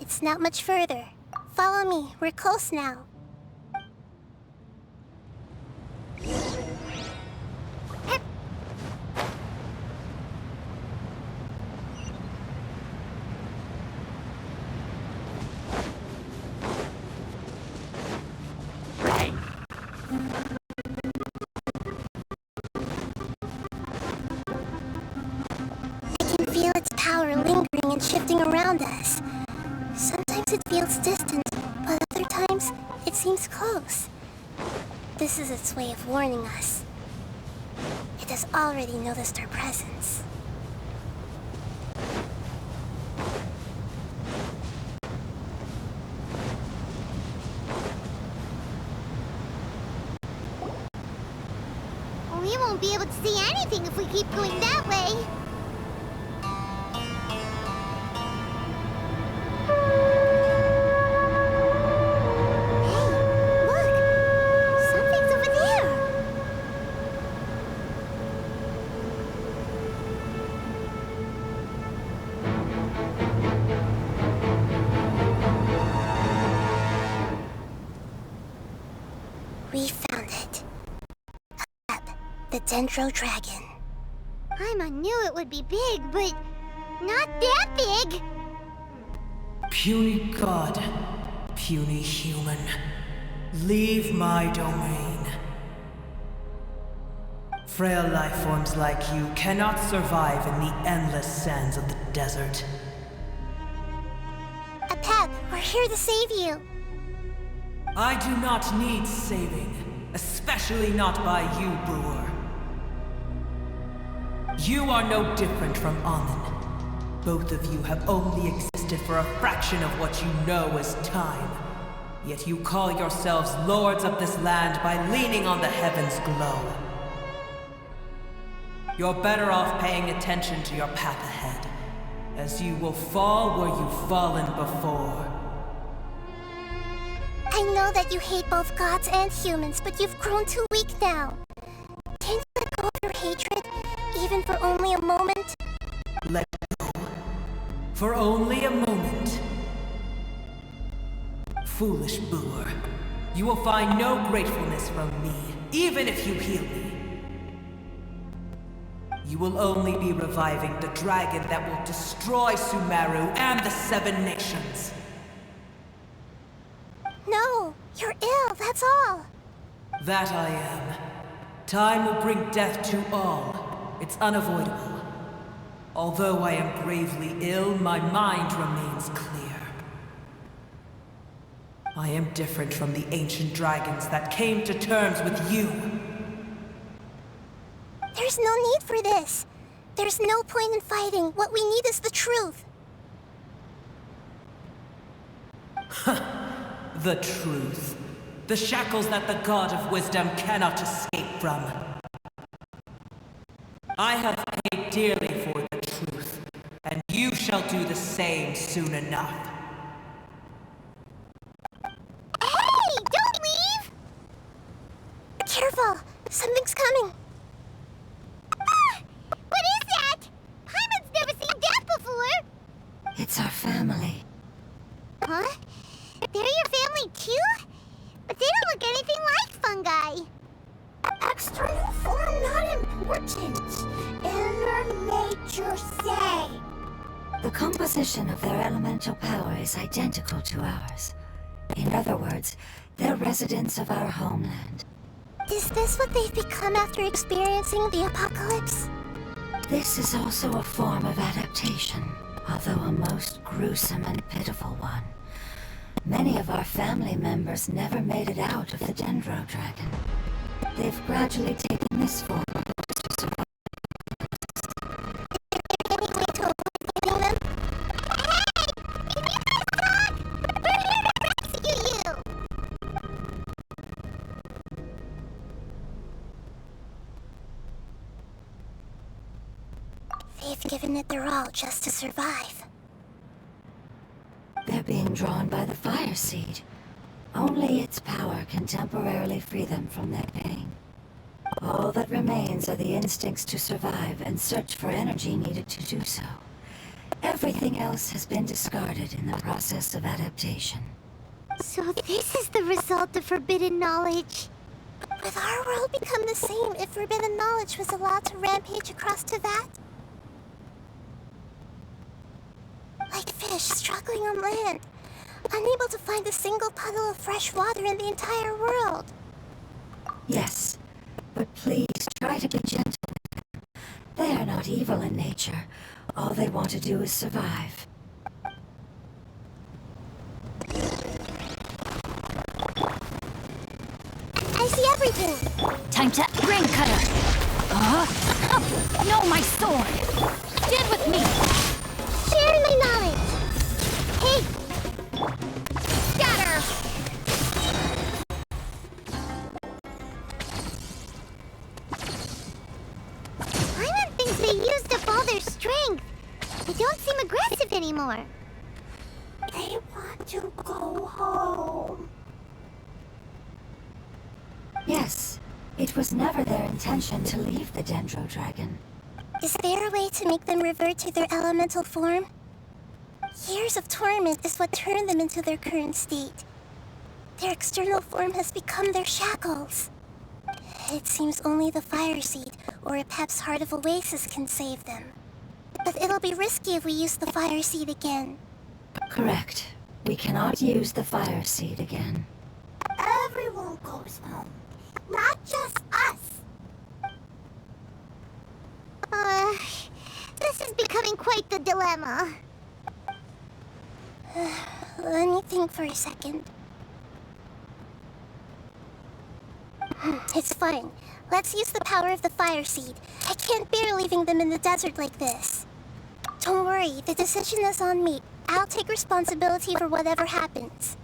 It's not much further. Follow me, we're close now. And shifting around us. Sometimes it feels distant, but other times it seems close. This is its way of warning us. It has already noticed our presence. We won't be able to see anything if we keep going that way. We found it. The Dendro Dragon. Paimon knew it would be big, but not that big! Puny god, puny human, leave my domain. Frail life forms like you cannot survive in the endless sands of the desert. Apep, we're here to save you. I do not need saving, especially not by you, Brewer. You are no different from Amun. Both of you have only existed for a fraction of what you know as time. Yet you call yourselves lords of this land by leaning on the heavens' glow. You're better off paying attention to your path ahead, as you will fall where you've fallen before. I know that you hate both gods and humans, but you've grown too weak now. Can't you let go of your hatred, even for only a moment? Let go. For only a moment. Foolish Brewer. You will find no gratefulness from me, even if you heal me. You will only be reviving the dragon that will destroy Sumeru and the Seven Nations. No, you're ill, that's all. That I am. Time will bring death to all. It's unavoidable. Although I am gravely ill, my mind remains clear. I am different from the ancient dragons that came to terms with you. There's no need for this. There's no point in fighting. What we need is the truth. The truth. The shackles that the God of Wisdom cannot escape from. I have paid dearly for the truth, and you shall do the same soon enough. Hey! Don't leave! Careful! Something's coming! Ah! What is that? Paimon's never seen that before! It's our family. Huh? They're your family too? But they don't look anything like fungi. External form not important. Inner nature say. The composition of their elemental power is identical to ours. In other words, they're residents of our homeland. Is this what they've become after experiencing the apocalypse? This is also a form of adaptation, although a most gruesome and pitiful one. Many of our family members never made it out of the Dendro Dragon. They've gradually taken this form to survive. Any way to avoid fighting them? Hey! Can you guys talk? We're here to rescue you! They've given it their all just to survive. They're being drawn by the fire seed. Only its power can temporarily free them from their pain. All that remains are the instincts to survive and search for energy needed to do so. Everything else has been discarded in the process of adaptation. So this is the result of forbidden knowledge. Would our world become the same if forbidden knowledge was allowed to rampage across to that? Like fish struggling on land, unable to find a single puddle of fresh water in the entire world. Yes, but please try to be gentle with them. They are not evil in nature. All they want to do is survive. I see everything! Time to ring cutter! No, my sword! Stand with me! Share my knowledge! Hey! Scatter! Paimon thinks they used up all their strength. They don't seem aggressive anymore. They want to go home. Yes, it was never their intention to leave the Dendro Dragon. Is there a way to make them revert to their elemental form? Years of torment is what turned them into their current state. Their external form has become their shackles. It seems only the Fire Seed or Apep's Heart of Oasis can save them. But it'll be risky if we use the Fire Seed again. Correct. We cannot use the Fire Seed again. Everyone goes home, not just us. This is becoming quite the dilemma. Let me think for a second. It's fine. Let's use the power of the Fire Seed. I can't bear leaving them in the desert like this. Don't worry, the decision is on me. I'll take responsibility for whatever happens.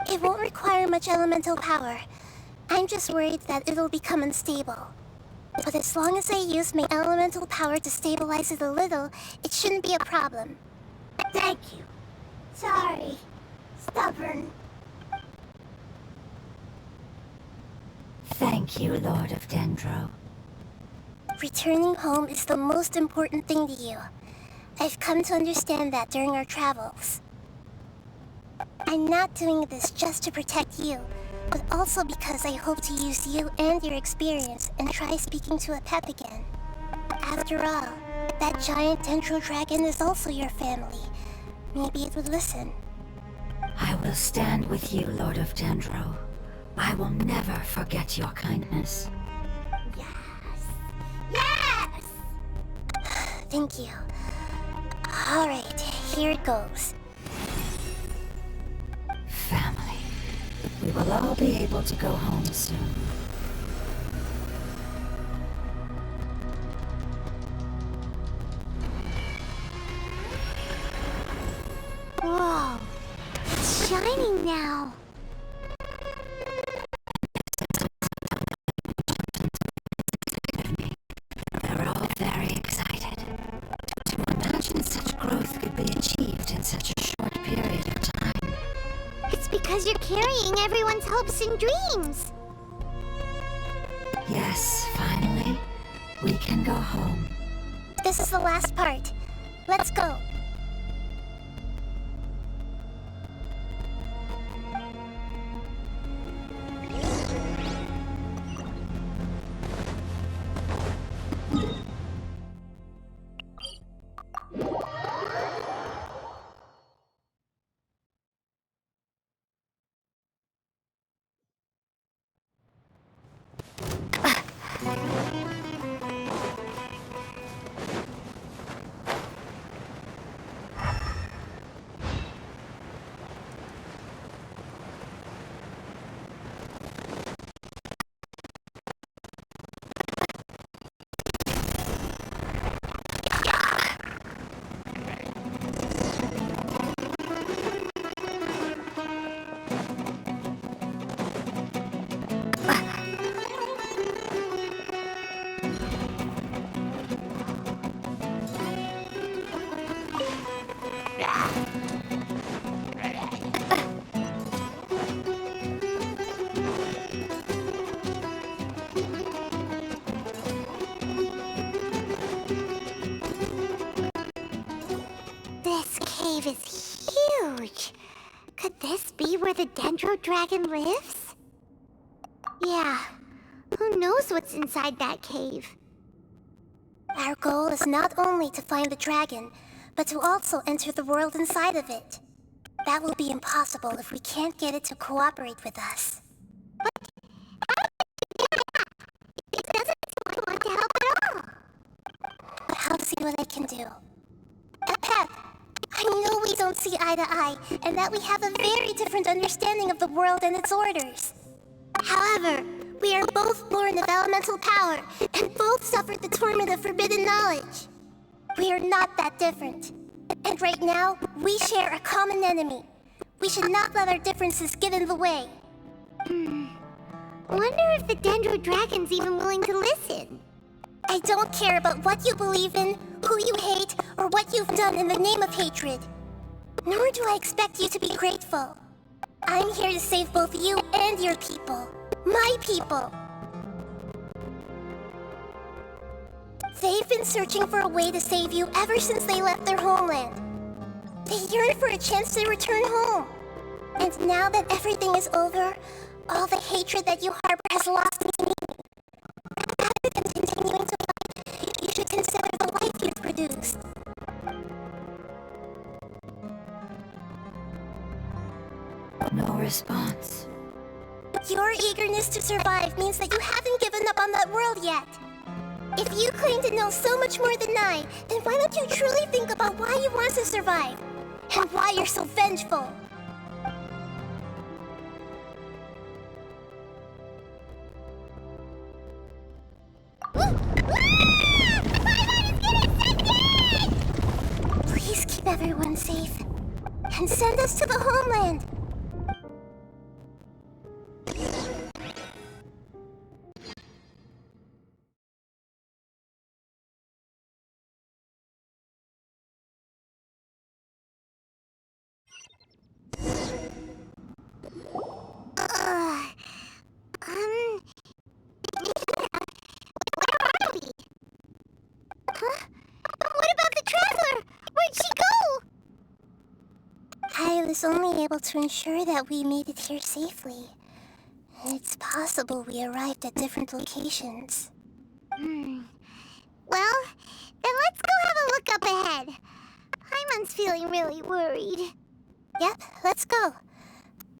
It won't require much elemental power. I'm just worried that it'll become unstable. But as long as I use my elemental power to stabilize it a little, it shouldn't be a problem. Thank you. Sorry. Stubborn. Thank you, Lord of Dendro. Returning home is the most important thing to you. I've come to understand that during our travels. I'm not doing this just to protect you, but also because I hope to use you and your experience and try speaking to Apep again. After all, that giant Dendro Dragon is also your family. Maybe it would listen. I will stand with you, Lord of Dendro. I will never forget your kindness. Yes! Thank you. Alright, here it goes. Family. We will all be able to go home soon. Whoa! It's shining now. They're all very excited. To imagine such growth could be achieved in such a short period of time. It's because you're carrying everyone's hopes and dreams. Yes, finally, we can go home. This is the last part. Let's go. cave is huge. Could this be where the Dendro Dragon lives? Yeah, who knows what's inside that cave? Our goal is not only to find the dragon, but to also enter the world inside of it. That will be impossible if we can't get it to cooperate with us. It doesn't seem to want to help at all. I'll see what I can do. Pep, I know we don't see eye to eye, and that we have a very different understanding of the world and its orders. However, we are both born of elemental power, and both suffered the torment of forbidden knowledge. We are not that different. And right now, we share a common enemy. We should not let our differences get in the way. Wonder if the Dendro Dragon's even willing to listen. I don't care about what you believe in, who you hate, or what you've done in the name of hatred. Nor do I expect you to be grateful. I'm here to save both you and your people. My people. They've been searching for a way to save you ever since they left their homeland. They yearn for a chance to return home. And now that everything is over, all the hatred that you harbor has lost its meaning. Rather than continuing to fight, you should consider the life you've produced. No response. Your eagerness to survive means that you haven't given up on that world yet. If you claim to know so much more than I, then why don't you truly think about why you want to survive? And why you're so vengeful? Please keep everyone safe. And send us to the homeland. Where are we? Huh? What about the traveler? Where'd she go? I was only able to ensure that we made it here safely. It's possible we arrived at different locations. Well, then let's go have a look up ahead. Paimon's feeling really worried. Yep, let's go.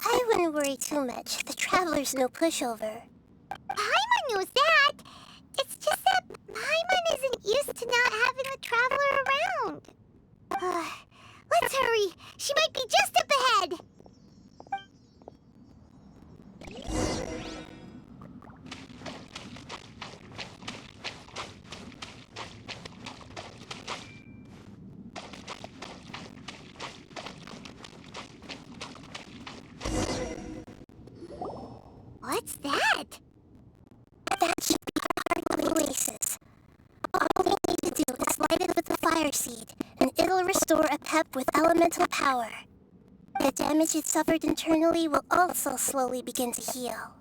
I wouldn't worry too much. The traveler's no pushover. Paimon knows that. It's just that Paimon isn't used to not having the traveler around. Let's hurry. She might be just up ahead. What's that? That should be our hard oasis. All we need to do is light it with the fire seed, and it'll restore a pep with elemental power. The damage it suffered internally will also slowly begin to heal.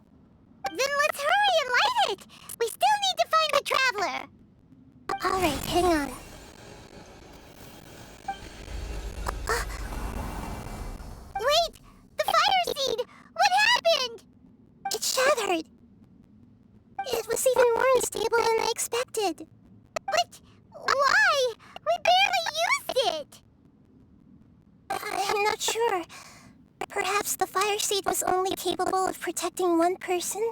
Then let's hurry and light it. We still need to find the traveler. Alright, hang on. Wait! The fire seed! What happened? It shattered! It was even more unstable than I expected. But why? We barely used it. I'm not sure. Perhaps the fire seed was only capable of protecting one person?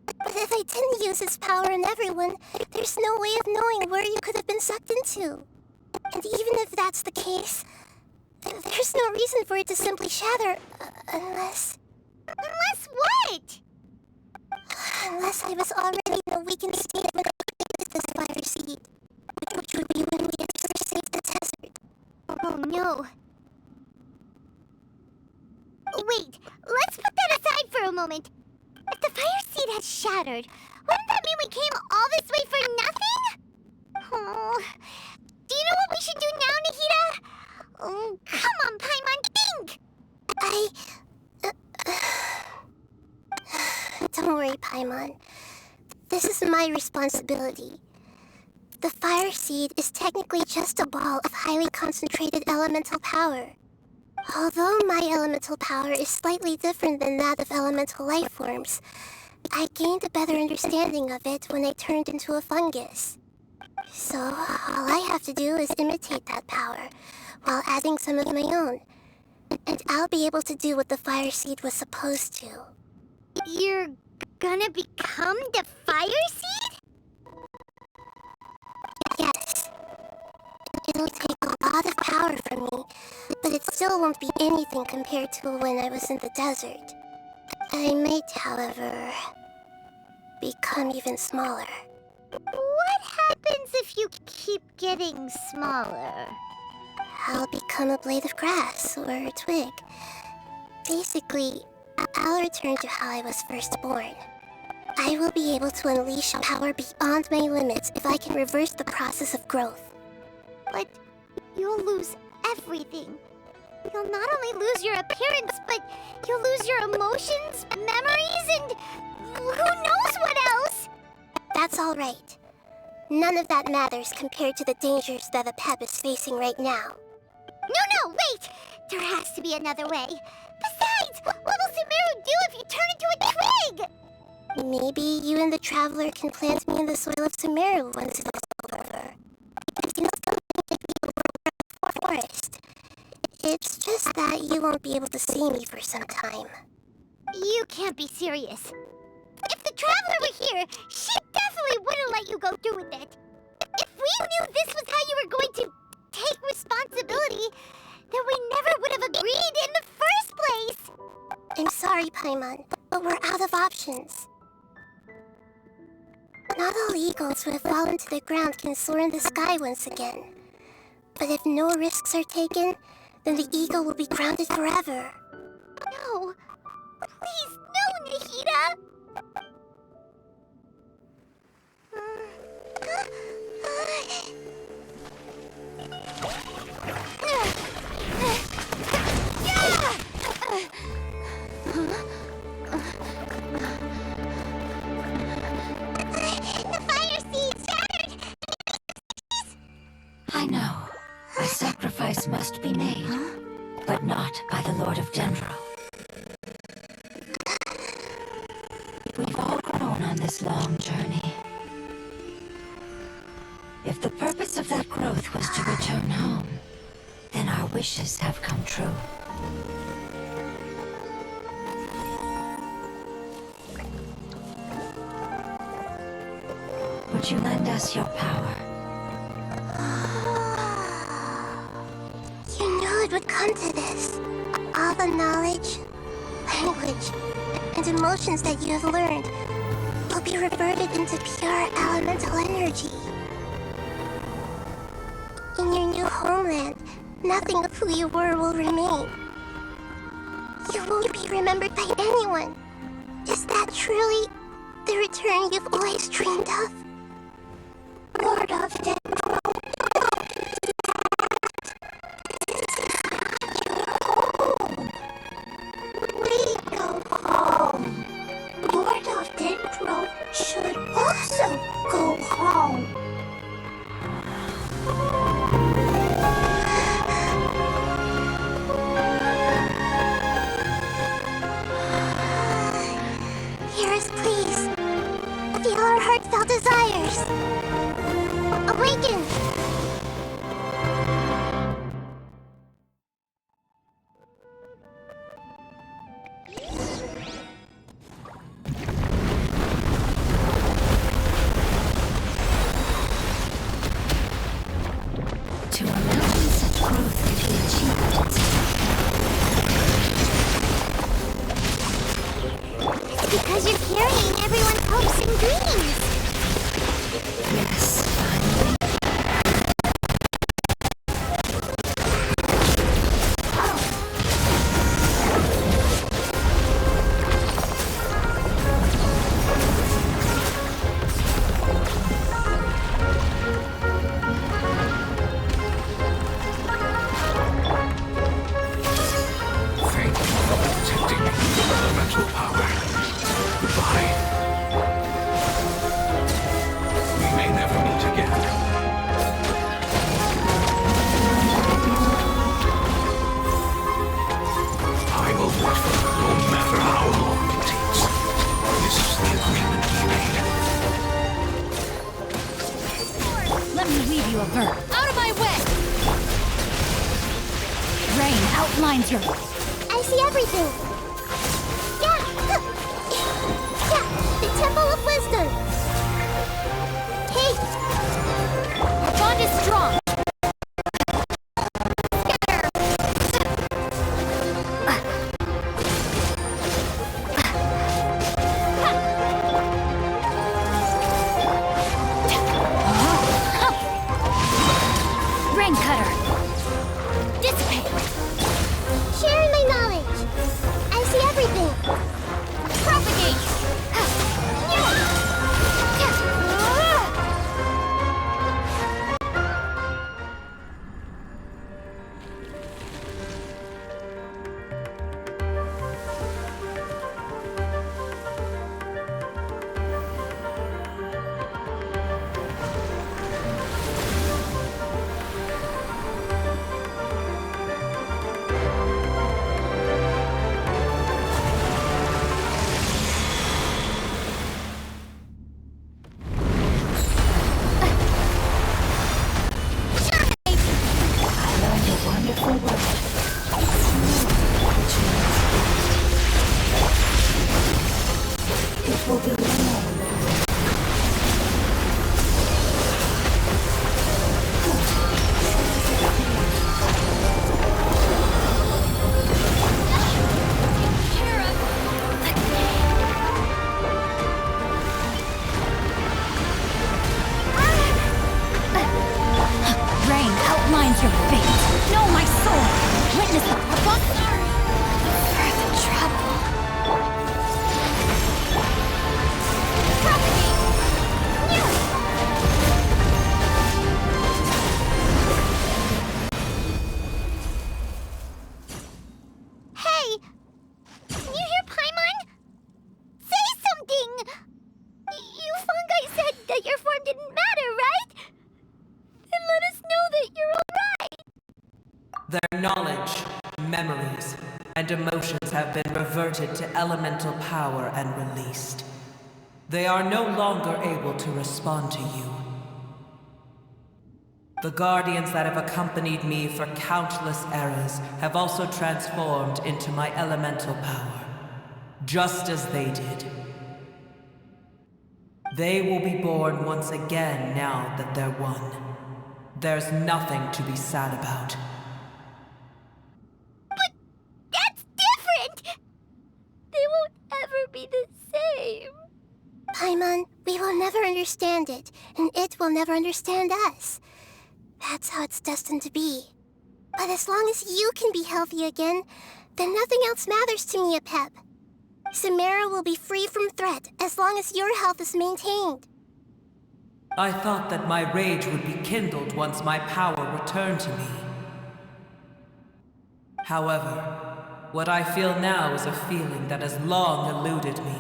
But if I didn't use its power on everyone, there's no way of knowing where you could have been sucked into. And even if that's the case, there's no reason for it to simply shatter, unless... Unless what? Unless I was already in a weakened state when I created this fire seed, which would be when we had first saved the desert. Oh no. Wait, let's put that aside for a moment. If the fire seed has shattered, wouldn't that mean we came all this way for nothing? Oh, do you know what we should do now, Nahida? Oh, come on, Paimon, think! Don't worry, Paimon. This is my responsibility. The fire seed is technically just a ball of highly concentrated elemental power. Although my elemental power is slightly different than that of elemental life forms, I gained a better understanding of it when I turned into a fungus. So, all I have to do is imitate that power, while adding some of my own. And I'll be able to do what the fire seed was supposed to. You're gonna become the fire seed? Yes. It'll take a lot of power from me, but it still won't be anything compared to when I was in the desert. I might, however, become even smaller. What happens if you keep getting smaller? I'll become a blade of grass or a twig. Basically, I'll return to how I was first born. I will be able to unleash power beyond my limits if I can reverse the process of growth. But you'll lose everything. You'll not only lose your appearance, but you'll lose your emotions, memories, and who knows what else? That's all right. None of that matters compared to the dangers that the Pep is facing right now. No, wait! There has to be another way. Besides, what will Sumeru do if you turn into a twig? Maybe you and the Traveler can plant me in the soil of Sumeru once it's over. You can still make me a forest. It's just that you won't be able to see me for some time. You can't be serious. If the Traveler were here, she definitely wouldn't let you go through with it. If we knew this was how you were going to take responsibility, then we never would have agreed in the first place. I'm sorry, Paimon, but we're out of options. Not all eagles who have fallen to the ground can soar in the sky once again. But if no risks are taken, then the eagle will be grounded forever. No. Please, no, Nahida! The fire seed shattered! I know. A sacrifice must be made, but not by the Lord of Dendro. We've all grown on this long journey. If the purpose of that growth was to return home, then our wishes have come true. Would you lend us your power? You knew it would come to this. All the knowledge, language, and emotions that you have learned will be reverted into pure elemental energy. In your new homeland, nothing of who you were will remain. You won't be remembered by anyone. Is that truly the return you've always dreamed of? Lord of Dendro. We go home. Lord of Dendro should also go home. Hear us, please. Feel our heartfelt desires. Oh, wait! Rain outlines your... I see everything. Yeah. Yeah, the Temple of Wisdom. Hey, Our bond is strong. Rain cutter. Dissipate. sharing my knowledge. I see everything. Propagate. Your fate. Know my soul. Witness the sorry. Further trouble. Propagate. Hey! Can you hear Paimon? Say something! You fungi said that your form didn't matter, right? Then let us know that you're alright! Their knowledge, memories, and emotions have been reverted to elemental power and released. They are no longer able to respond to you. The guardians that have accompanied me for countless eras have also transformed into my elemental power, just as they did. They will be born once again now that they're one. There's nothing to be sad about. But that's different! They won't ever be the same. Paimon, we will never understand it, and it will never understand us. That's how it's destined to be. But as long as you can be healthy again, then nothing else matters to me, Apep. Samara will be free from threat as long as your health is maintained. I thought that my rage would be kindled once my power returned to me. However, what I feel now is a feeling that has long eluded me.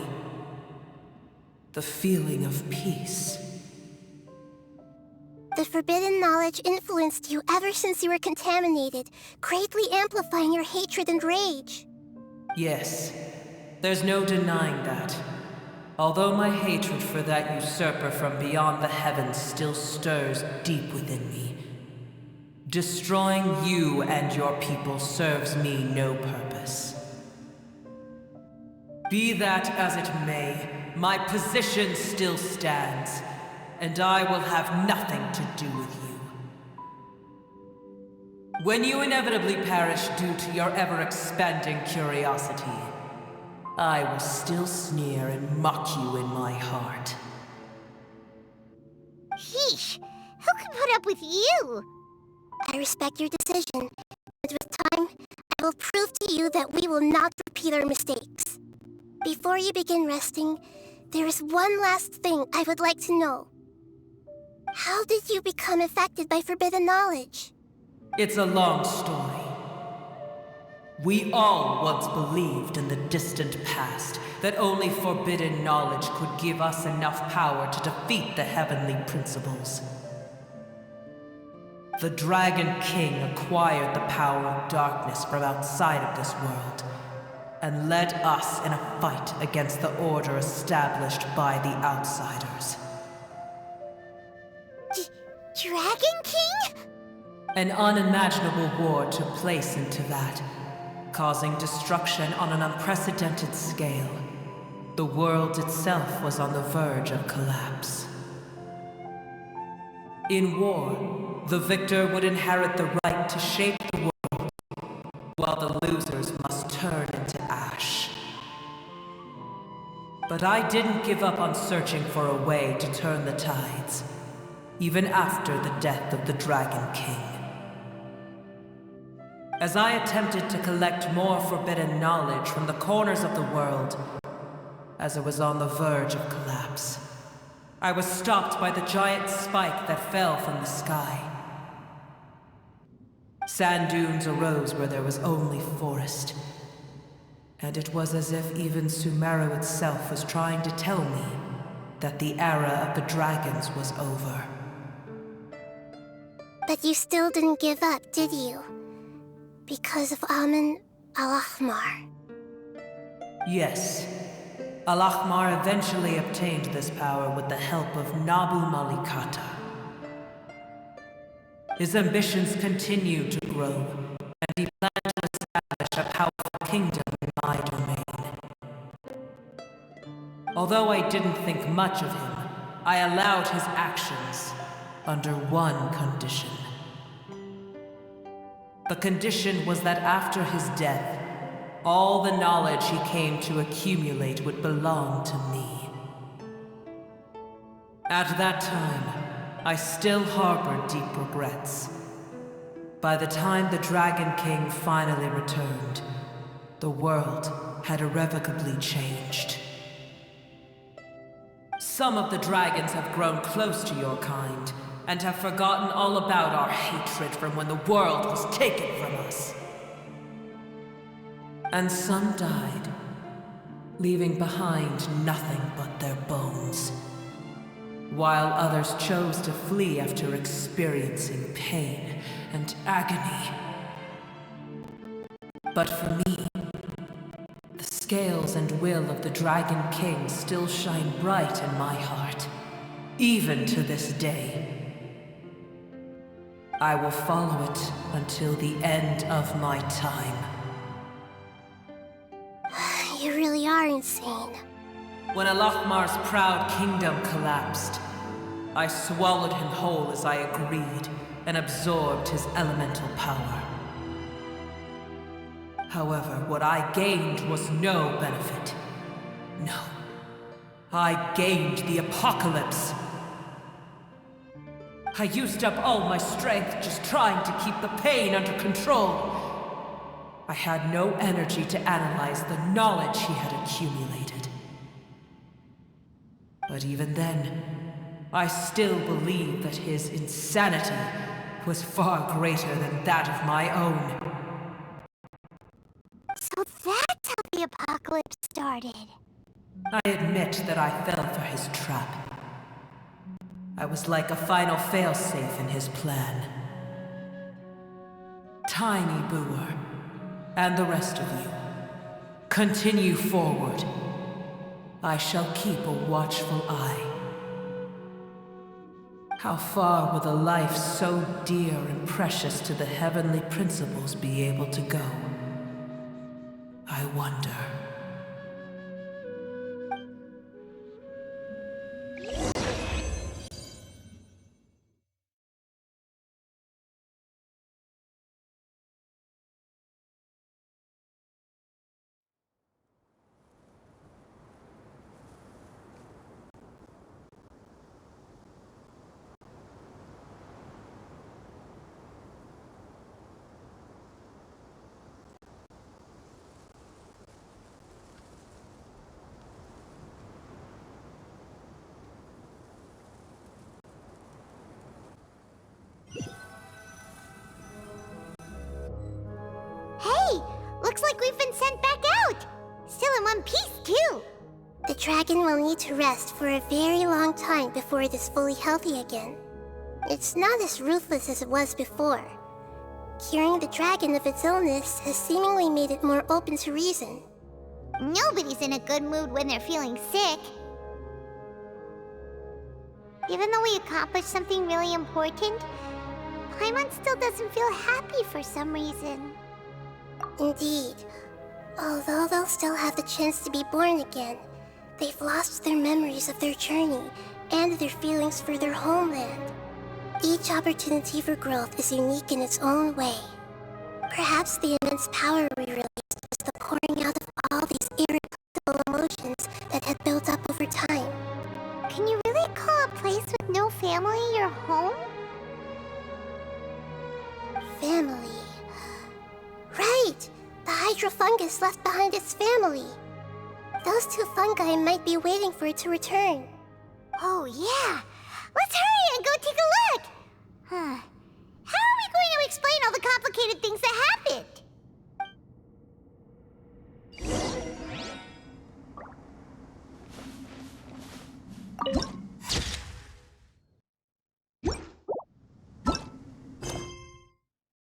The feeling of peace. The forbidden knowledge influenced you ever since you were contaminated, greatly amplifying your hatred and rage. Yes, there's no denying that. Although my hatred for that usurper from beyond the heavens still stirs deep within me, destroying you and your people serves me no purpose. Be that as it may, my position still stands, and I will have nothing to do with you. When you inevitably perish due to your ever-expanding curiosity, I will still sneer and mock you in my heart. Sheesh, who can put up with you? I respect your decision, but with time, I will prove to you that we will not repeat our mistakes. Before you begin resting, there is one last thing I would like to know. How did you become affected by forbidden knowledge? It's a long story. We all once believed in the distant past that only forbidden knowledge could give us enough power to defeat the heavenly principles. The Dragon King acquired the power of darkness from outside of this world, and led us in a fight against the order established by the outsiders. Dragon King? An unimaginable war took place into that, causing destruction on an unprecedented scale. The world itself was on the verge of collapse. In war, the victor would inherit the right to shape the world, while the losers must turn into ash. But I didn't give up on searching for a way to turn the tides, even after the death of the Dragon King. As I attempted to collect more forbidden knowledge from the corners of the world, as it was on the verge of collapse, I was stopped by the giant spike that fell from the sky. Sand dunes arose where there was only forest, and it was as if even Sumeru itself was trying to tell me that the era of the dragons was over. But you still didn't give up, did you? Because of Amun Al-Ahmar. Yes. Al-Ahmar eventually obtained this power with the help of Nabu Malikata. His ambitions continued to grow, and he planned to establish a powerful kingdom in my domain. Although I didn't think much of him, I allowed his actions under one condition. The condition was that after his death, all the knowledge he came to accumulate would belong to me. At that time, I still harbored deep regrets. By the time the Dragon King finally returned, the world had irrevocably changed. Some of the dragons have grown close to your kind, and have forgotten all about our hatred from when the world was taken from us. And some died, leaving behind nothing but their bones, while others chose to flee after experiencing pain and agony. But for me, the scales and will of the Dragon King still shine bright in my heart, even to this day. I will follow it until the end of my time. You really are insane. When Al-Ahmar's proud kingdom collapsed, I swallowed him whole as I agreed and absorbed his elemental power. However, what I gained was no benefit. No. I gained the apocalypse. I used up all my strength just trying to keep the pain under control. I had no energy to analyze the knowledge he had accumulated. But even then, I still believed that his insanity was far greater than that of my own. So that's how the apocalypse started. I admit that I fell for his trap. I was like a final failsafe in his plan. Tiny Booer, and the rest of you, continue forward. I shall keep a watchful eye. How far will a life so dear and precious to the heavenly principles be able to go? I wonder. Hey! Looks like we've been sent back out! Still in one piece, too! The dragon will need to rest for a very long time before it is fully healthy again. It's not as ruthless as it was before. Curing the dragon of its illness has seemingly made it more open to reason. Nobody's in a good mood when they're feeling sick. Even though we accomplished something really important, Paimon still doesn't feel happy for some reason. Indeed. Although they'll still have the chance to be born again, they've lost their memories of their journey and their feelings for their homeland. Each opportunity for growth is unique in its own way. Perhaps the immense power we released was the pouring out of all these irrepressible emotions that had built up over time. Can you really call a place with no family your home? Family. Right! The hydrofungus left behind its family. Those two fungi might be waiting for it to return. Oh yeah! Let's hurry and go take a look! How are we going to explain all the complicated things that happened?